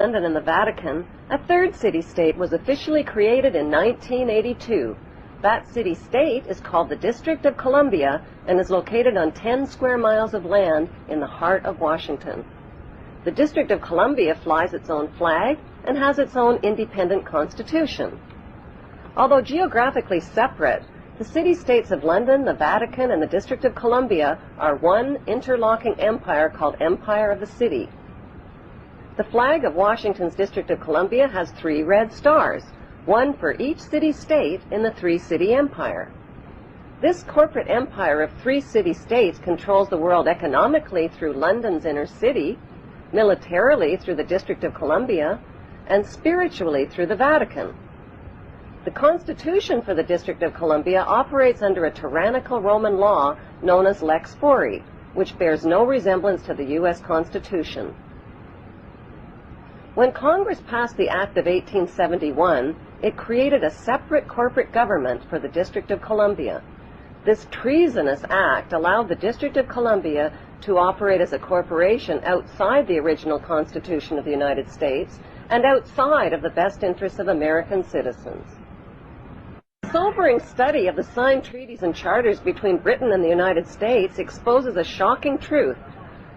London and the Vatican, a third city-state was officially created in 1982. That city-state is called the District of Columbia and is located on 10 square miles of land in the heart of Washington. The District of Columbia flies its own flag and has its own independent constitution. Although geographically separate, the city-states of London, the Vatican, and the District of Columbia are one interlocking empire called Empire of the City. The flag of Washington's District of Columbia has 3 red stars, one for each city-state in the 3-city empire. This corporate empire of 3 city-states controls the world economically through London's inner city, militarily through the District of Columbia, and spiritually through the Vatican. The Constitution for the District of Columbia operates under a tyrannical Roman law known as Lex Fori, which bears no resemblance to the U.S. Constitution. When Congress passed the Act of 1871, it created a separate corporate government for the District of Columbia. This treasonous act allowed the District of Columbia to operate as a corporation outside the original Constitution of the United States and outside of the best interests of American citizens. A sobering study of the signed treaties and charters between Britain and the United States exposes a shocking truth.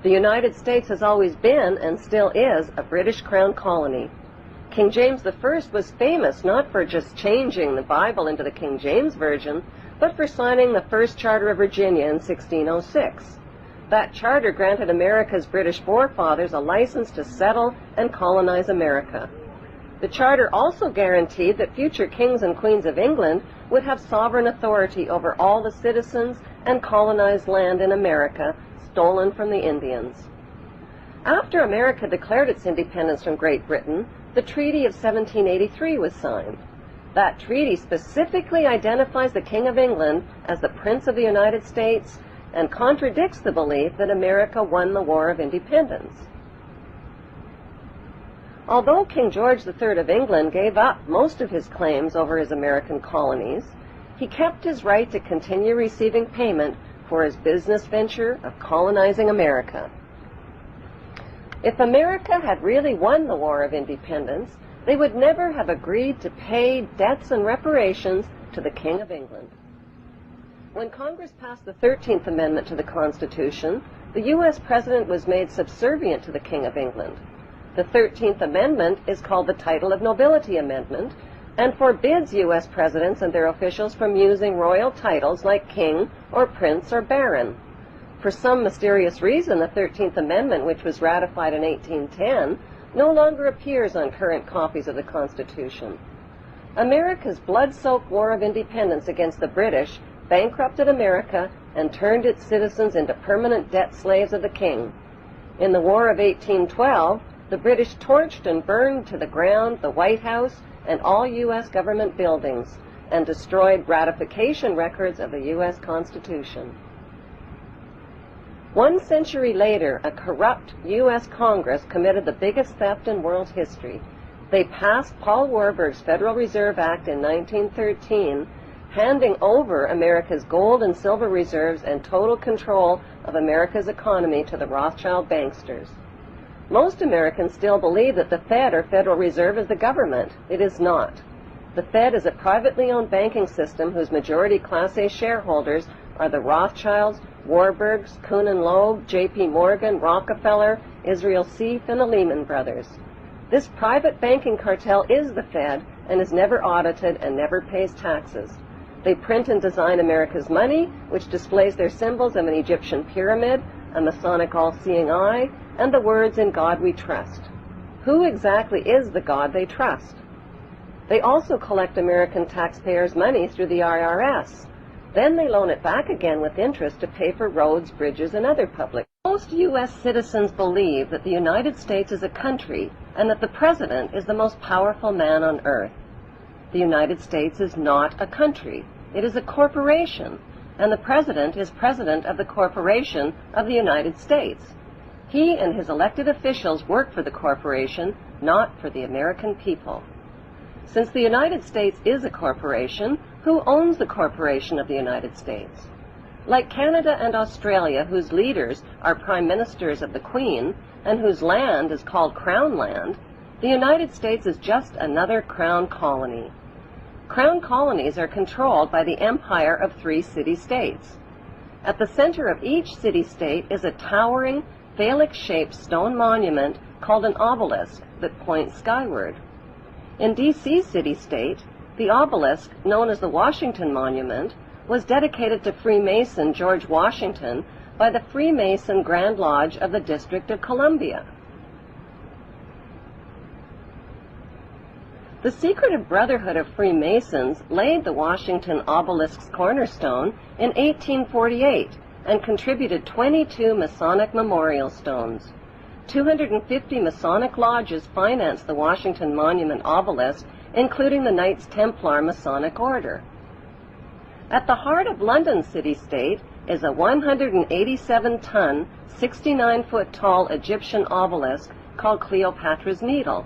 The United States has always been, and still is, a British Crown colony. King James I was famous not for just changing the Bible into the King James Version, but for signing the first Charter of Virginia in 1606. That charter granted America's British forefathers a license to settle and colonize America. The charter also guaranteed that future kings and queens of England would have sovereign authority over all the citizens and colonized land in America stolen from the Indians. After America declared its independence from Great Britain, the Treaty of 1783 was signed. That treaty specifically identifies the King of England as the Prince of the United States and contradicts the belief that America won the War of Independence. Although King George III of England gave up most of his claims over his American colonies, he kept his right to continue receiving payment for his business venture of colonizing America. If America had really won the War of Independence, they would never have agreed to pay debts and reparations to the King of England. When Congress passed the 13th Amendment to the Constitution, the U.S. President was made subservient to the King of England. The 13th Amendment is called the Title of Nobility Amendment and forbids U.S. presidents and their officials from using royal titles like king or prince or baron. For some mysterious reason, the 13th Amendment, which was ratified in 1810, no longer appears on current copies of the Constitution. America's blood-soaked War of Independence against the British bankrupted America and turned its citizens into permanent debt slaves of the king. In the War of 1812, the British torched and burned to the ground the White House and all U.S. government buildings and destroyed ratification records of the U.S. Constitution. 1 century later, a corrupt U.S. Congress committed the biggest theft in world history. They passed Paul Warburg's Federal Reserve Act in 1913, handing over America's gold and silver reserves and total control of America's economy to the Rothschild banksters. Most Americans still believe that the Fed, or Federal Reserve, is the government. It is not. The Fed is a privately owned banking system whose majority Class A shareholders are the Rothschilds, Warburgs, Kuhn and Loeb, J.P. Morgan, Rockefeller, Israel Seif, and the Lehman Brothers. This private banking cartel is the Fed and is never audited and never pays taxes. They print and design America's money, which displays their symbols of an Egyptian pyramid, a Masonic all-seeing eye, and the words "In God We Trust." Who exactly is the God they trust? They also collect American taxpayers' money through the IRS. Then they loan it back again with interest to pay for roads, bridges, and other public. Most U.S. citizens believe that the United States is a country and that the President is the most powerful man on earth. The United States is not a country. It is a corporation, and the President is President of the Corporation of the United States. He and his elected officials work for the corporation, not for the American people. Since the United States is a corporation, who owns the corporation of the United States? Like Canada and Australia, whose leaders are prime ministers of the Queen and whose land is called Crown Land, The United States is just another crown colony. Crown colonies are controlled by the empire of 3 city-states. At the center of each city-state is a towering, phallic-shaped stone monument called an obelisk that points skyward. In D.C. city-state, the obelisk, known as the Washington Monument, was dedicated to Freemason George Washington by the Freemason Grand Lodge of the District of Columbia. The Secretive Brotherhood of Freemasons laid the Washington obelisk's cornerstone in 1848 and contributed 22 Masonic memorial stones. 250 Masonic lodges financed the Washington Monument obelisk, including the Knights Templar Masonic Order. At the heart of London city-state is a 187-ton, 69-foot-tall Egyptian obelisk called Cleopatra's Needle.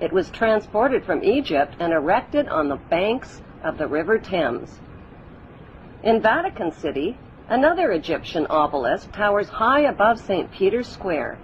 It was transported from Egypt and erected on the banks of the River Thames. In Vatican City, another Egyptian obelisk towers high above St. Peter's Square